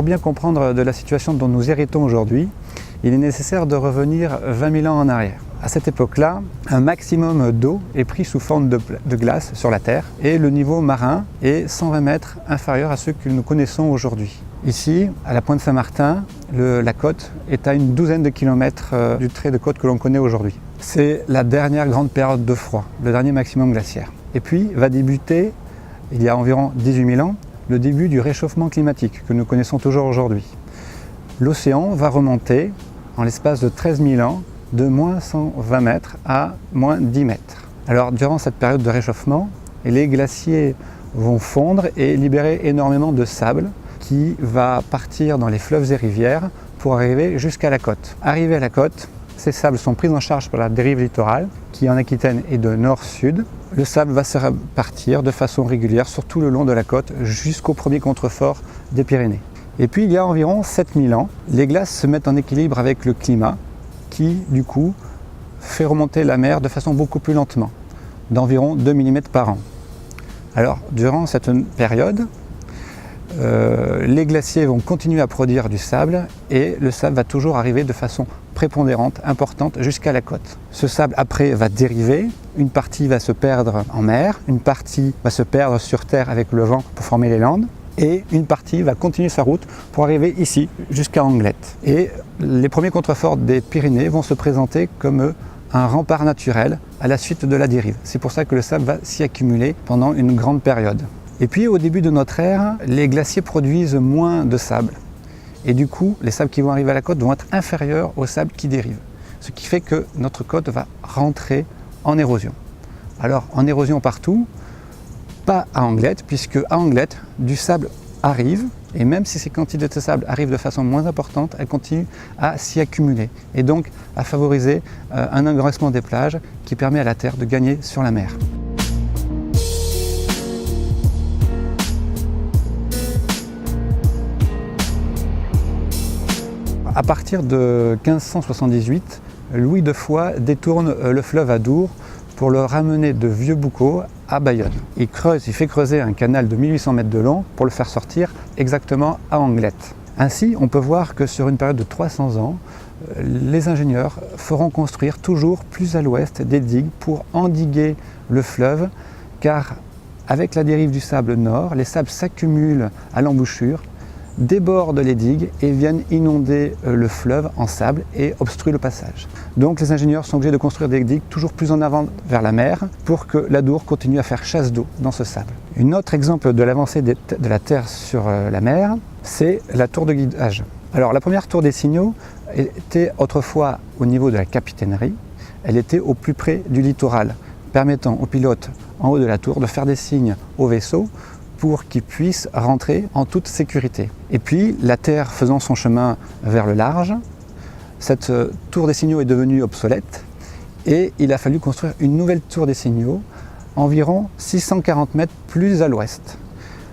pour bien comprendre de la situation dont nous héritons aujourd'hui, il est nécessaire de revenir 20 000 ans en arrière. À cette époque-là, un maximum d'eau est pris sous forme de glace sur la Terre et le niveau marin est 120 mètres inférieur à ceux que nous connaissons aujourd'hui. Ici, à la pointe Saint-Martin, la côte est à une douzaine de kilomètres du trait de côte que l'on connaît aujourd'hui. C'est la dernière grande période de froid, le dernier maximum glaciaire. Et puis va débuter, il y a environ 18 000 ans, le début du réchauffement climatique que nous connaissons toujours aujourd'hui. L'océan va remonter en l'espace de 13 000 ans de moins 120 mètres à moins 10 mètres. Alors durant cette période de réchauffement, les glaciers vont fondre et libérer énormément de sable qui va partir dans les fleuves et rivières pour arriver jusqu'à la côte. Arrivé à la côte, ces sables sont pris en charge par la dérive littorale qui en Aquitaine est de nord-sud. Le sable va se répartir de façon régulière sur tout le long de la côte jusqu'au premier contrefort des Pyrénées. Et puis il y a environ 7000 ans, les glaces se mettent en équilibre avec le climat qui du coup fait remonter la mer de façon beaucoup plus lentement, d'environ 2 mm par an. Alors durant cette période, les glaciers vont continuer à produire du sable et le sable va toujours arriver de façon prépondérante, importante jusqu'à la côte. Ce sable après va dériver, une partie va se perdre en mer, une partie va se perdre sur terre avec le vent pour former les landes et une partie va continuer sa route pour arriver ici jusqu'à Anglette. Et les premiers contreforts des Pyrénées vont se présenter comme un rempart naturel à la suite de la dérive. C'est pour ça que le sable va s'y accumuler pendant une grande période. Et puis au début de notre ère, les glaciers produisent moins de sable. Et du coup, les sables qui vont arriver à la côte vont être inférieurs aux sables qui dérivent. Ce qui fait que notre côte va rentrer en érosion. Alors en érosion partout, pas à Anglette, puisque à Anglette, du sable arrive, et même si ces quantités de sable arrivent de façon moins importante, elles continuent à s'y accumuler, et donc à favoriser un engraissement des plages qui permet à la Terre de gagner sur la mer. À partir de 1578, Louis de Foix détourne le fleuve Adour pour le ramener de Vieux-Boucau à Bayonne. Il fait creuser un canal de 1800 mètres de long pour le faire sortir exactement à Anglette. Ainsi, on peut voir que sur une période de 300 ans, les ingénieurs feront construire toujours plus à l'ouest des digues pour endiguer le fleuve, car avec la dérive du sable nord, les sables s'accumulent à l'embouchure, débordent les digues et viennent inonder le fleuve en sable et obstruent le passage. Donc les ingénieurs sont obligés de construire des digues toujours plus en avant vers la mer pour que l'Adour continue à faire chasse d'eau dans ce sable. Un autre exemple de l'avancée de la Terre sur la mer, c'est la tour de guidage. Alors la première tour des signaux était autrefois au niveau de la capitainerie, elle était au plus près du littoral, permettant aux pilotes en haut de la tour de faire des signes au vaisseau pour qu'ils puissent rentrer en toute sécurité. Et puis, la Terre faisant son chemin vers le large, cette tour des signaux est devenue obsolète et il a fallu construire une nouvelle tour des signaux, environ 640 mètres plus à l'ouest.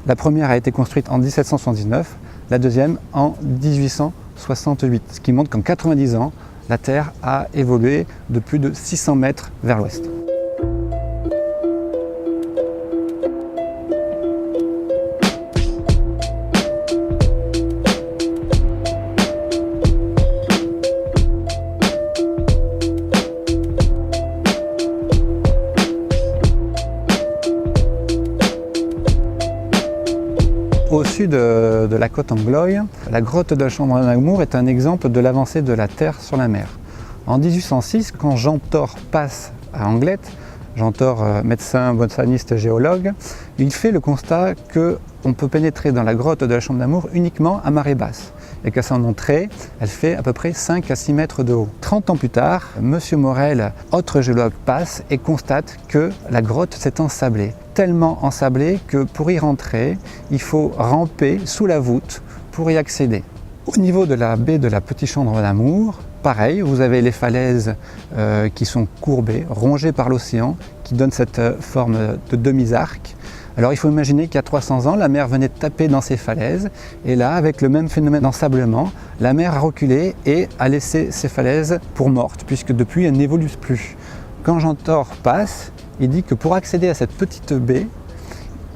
La première a été construite en 1779, la deuxième en 1868, ce qui montre qu'en 90 ans, la Terre a évolué de plus de 600 mètres vers l'ouest. Au sud de la côte Angloï, la grotte de la Chambre d'Amour est un exemple de l'avancée de la Terre sur la mer. En 1806, quand Jean Thor passe à Anglette, Jean Thor, médecin, botaniste, géologue, il fait le constat qu'on peut pénétrer dans la grotte de la Chambre d'Amour uniquement à marée basse et qu'à son entrée, elle fait à peu près 5 à 6 mètres de haut. 30 ans plus tard, M. Morel, autre géologue, passe et constate que la grotte s'est ensablée. Tellement ensablée que pour y rentrer, il faut ramper sous la voûte pour y accéder. Au niveau de la baie de la Petite Chambre d'Amour, pareil, vous avez les falaises qui sont courbées, rongées par l'océan, qui donnent cette forme de demi-arc. Alors il faut imaginer qu'il y a 300 ans, la mer venait de taper dans ces falaises et là, avec le même phénomène d'ensablement, la mer a reculé et a laissé ces falaises pour mortes, puisque depuis, elles n'évoluent plus. Quand Jean Thor passe, il dit que pour accéder à cette petite baie,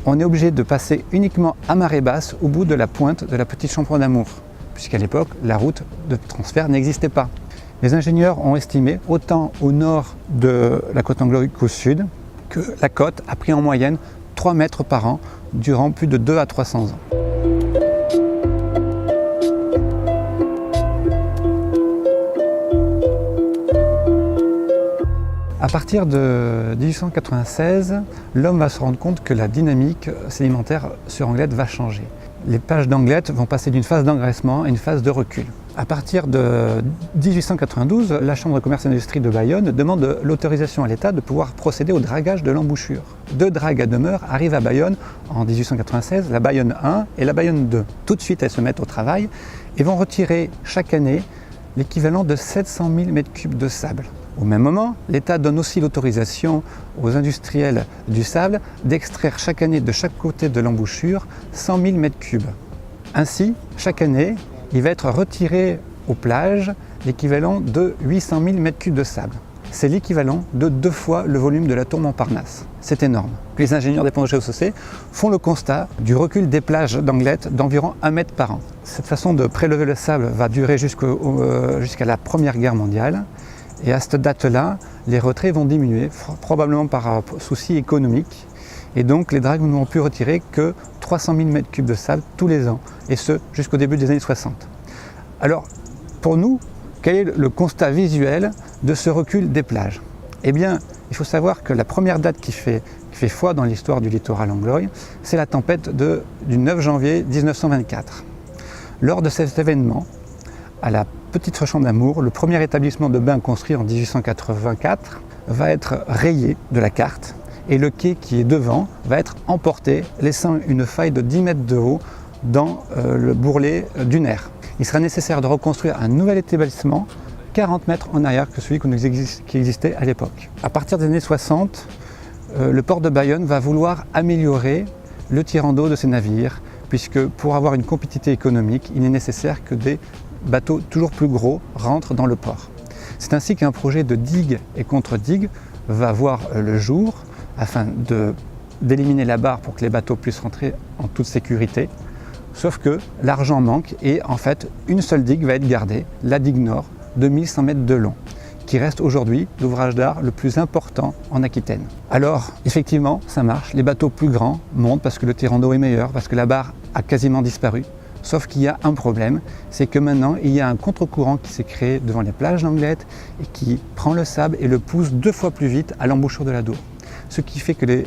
on est obligé de passer uniquement à marée basse au bout de la pointe de la petite Chambre d'Amour, puisqu'à l'époque, la route de transfert n'existait pas. Les ingénieurs ont estimé, autant au nord de la côte angloïque qu'au sud, que la côte a pris en moyenne 3 mètres par an durant plus de 2 à 300 ans. À partir de 1896, l'homme va se rendre compte que la dynamique sédimentaire sur Anglette va changer. Les plages d'Anglette vont passer d'une phase d'engraissement à une phase de recul. À partir de 1892, la Chambre de commerce et d'industrie de Bayonne demande l'autorisation à l'État de pouvoir procéder au dragage de l'embouchure. 2 dragues à demeure arrivent à Bayonne en 1896, la Bayonne 1 et la Bayonne 2. Tout de suite, elles se mettent au travail et vont retirer chaque année l'équivalent de 700 000 m3 de sable. Au même moment, l'État donne aussi l'autorisation aux industriels du sable d'extraire chaque année de chaque côté de l'embouchure 100 000 m3. Ainsi, chaque année, il va être retiré aux plages l'équivalent de 800 000 m3 de sable. C'est l'équivalent de 2 fois le volume de la tour Montparnasse. C'est énorme. Les ingénieurs des ponts de chaussée font le constat du recul des plages d'Anglette d'environ 1 mètre par an. Cette façon de prélever le sable va durer jusqu'à la Première Guerre mondiale. Et à cette date-là, les retraits vont diminuer, probablement par souci économique. Et donc les dragues n'ont pu retirer que 300 000 m3 de sable tous les ans, et ce jusqu'au début des années 60. Alors, pour nous, quel est le constat visuel de ce recul des plages? Eh bien, il faut savoir que la première date qui fait foi dans l'histoire du littoral anglois, c'est la tempête du 9 janvier 1924. Lors de cet événement, à la petite Chambre d'Amour, le premier établissement de bain construit en 1884 va être rayé de la carte et le quai qui est devant va être emporté, laissant une faille de 10 mètres de haut dans le bourrelet du Ner. Il sera nécessaire de reconstruire un nouvel établissement 40 mètres en arrière que celui qui existait à l'époque. À partir des années 60, le port de Bayonne va vouloir améliorer le tirant d'eau de ses navires, puisque pour avoir une compétitivité économique, il est nécessaire que des bateaux toujours plus gros rentrent dans le port. C'est ainsi qu'un projet de digue et contre-digue va voir le jour afin d'éliminer la barre pour que les bateaux puissent rentrer en toute sécurité. Sauf que l'argent manque et en fait une seule digue va être gardée, la digue nord, de 1100 mètres de long, qui reste aujourd'hui l'ouvrage d'art le plus important en Aquitaine. Alors effectivement ça marche, les bateaux plus grands montent parce que le tirant d'eau est meilleur, parce que la barre a quasiment disparu. Sauf qu'il y a un problème, c'est que maintenant il y a un contre-courant qui s'est créé devant les plages d'Anglette et qui prend le sable et le pousse 2 fois plus vite à l'embouchure de la Dour. Ce qui fait que les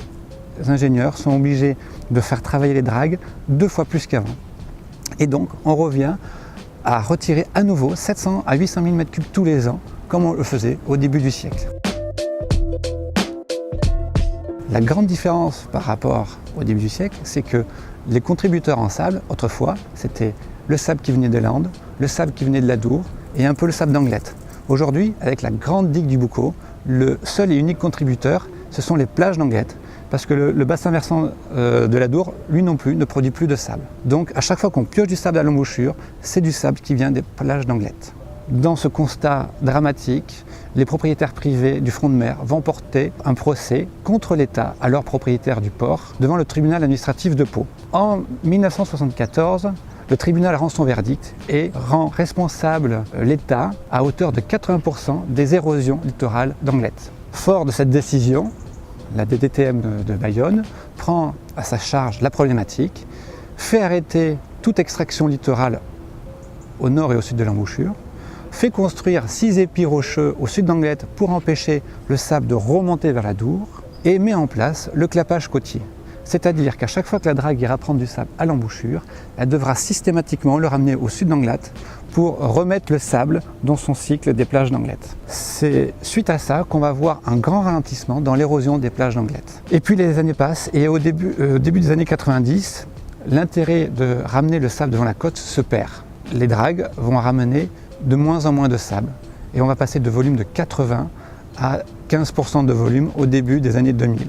ingénieurs sont obligés de faire travailler les dragues 2 fois plus qu'avant. Et donc on revient à retirer à nouveau 700 à 800 000 m3 tous les ans, comme on le faisait au début du siècle. La grande différence par rapport au début du siècle, c'est que les contributeurs en sable, autrefois, c'était le sable qui venait des Landes, le sable qui venait de la Dour et un peu le sable d'Anglette. Aujourd'hui, avec la grande digue du Boucau, le seul et unique contributeur, ce sont les plages d'Anglette, parce que le bassin versant de la Dour, lui non plus, ne produit plus de sable. Donc à chaque fois qu'on pioche du sable à l'embouchure, c'est du sable qui vient des plages d'Anglette. Dans ce constat dramatique, les propriétaires privés du front de mer vont porter un procès contre l'État, alors propriétaire du port, devant le tribunal administratif de Pau. En 1974, le tribunal rend son verdict et rend responsable l'État à hauteur de 80% des érosions littorales d'Anglette. Fort de cette décision, la DDTM de Bayonne prend à sa charge la problématique, fait arrêter toute extraction littorale au nord et au sud de l'embouchure, fait construire 6 épis rocheux au sud d'Anglette pour empêcher le sable de remonter vers la Dour et met en place le clapage côtier. C'est-à-dire qu'à chaque fois que la drague ira prendre du sable à l'embouchure, elle devra systématiquement le ramener au sud d'Anglette pour remettre le sable dans son cycle des plages d'Anglette. C'est suite à ça qu'on va voir un grand ralentissement dans l'érosion des plages d'Anglette. Et puis les années passent et au début des années 90, l'intérêt de ramener le sable devant la côte se perd. Les dragues vont ramener de moins en moins de sable et on va passer de volume de 80 à 15% de volume au début des années 2000.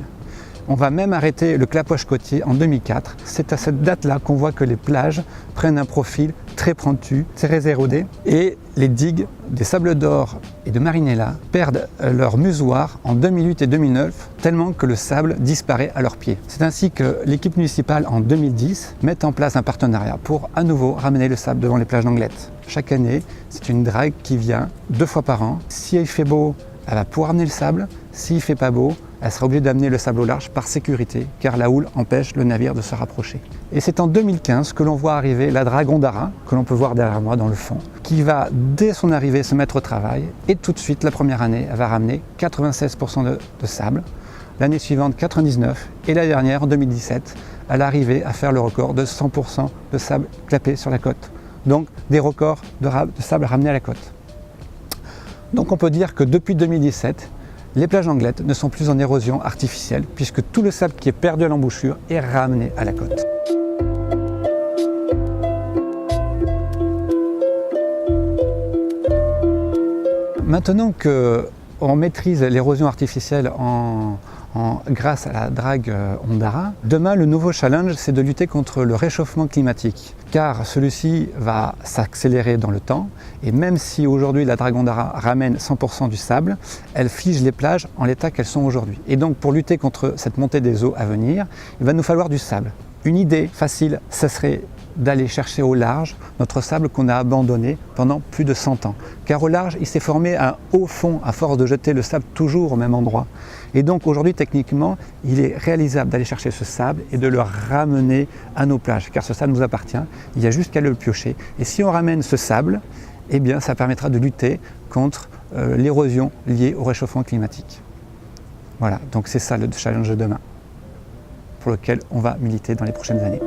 On va même arrêter le clapauge côtier en 2004. C'est à cette date-là qu'on voit que les plages prennent un profil très pointu, très érodé, et les digues des Sables d'Or et de Marinella perdent leur musoir en 2008 et 2009, tellement que le sable disparaît à leurs pieds. C'est ainsi que l'équipe municipale en 2010 met en place un partenariat pour à nouveau ramener le sable devant les plages d'Anglet. Chaque année, c'est une drague qui vient 2 fois par an. Si il fait beau, elle va pouvoir amener le sable. S'il ne fait pas beau, elle sera obligée d'amener le sable au large par sécurité, car la houle empêche le navire de se rapprocher. Et c'est en 2015 que l'on voit arriver la Dragon d'Ara, que l'on peut voir derrière moi dans le fond, qui va dès son arrivée se mettre au travail, et tout de suite, la première année, elle va ramener 96% de sable. L'année suivante, 99%, et la dernière, en 2017, elle est arrivée à faire le record de 100% de sable clapé sur la côte. Donc des records de sable ramenés à la côte. Donc on peut dire que depuis 2017, les plages d'Anglet ne sont plus en érosion artificielle puisque tout le sable qui est perdu à l'embouchure est ramené à la côte. Maintenant qu'on maîtrise l'érosion artificielle grâce à la drague Ondara, demain le nouveau challenge c'est de lutter contre le réchauffement climatique car celui-ci va s'accélérer dans le temps et même si aujourd'hui la drague Ondara ramène 100% du sable, elle fige les plages en l'état qu'elles sont aujourd'hui. Et donc pour lutter contre cette montée des eaux à venir, il va nous falloir du sable. Une idée facile, ça serait d'aller chercher au large notre sable qu'on a abandonné pendant plus de 100 ans. Car au large, il s'est formé un haut fond à force de jeter le sable toujours au même endroit. Et donc aujourd'hui, techniquement, il est réalisable d'aller chercher ce sable et de le ramener à nos plages. Car ce sable nous appartient, il y a juste qu'à le piocher. Et si on ramène ce sable, eh bien, ça permettra de lutter contre l'érosion liée au réchauffement climatique. Voilà, donc c'est ça le challenge de demain, pour lequel on va militer dans les prochaines années.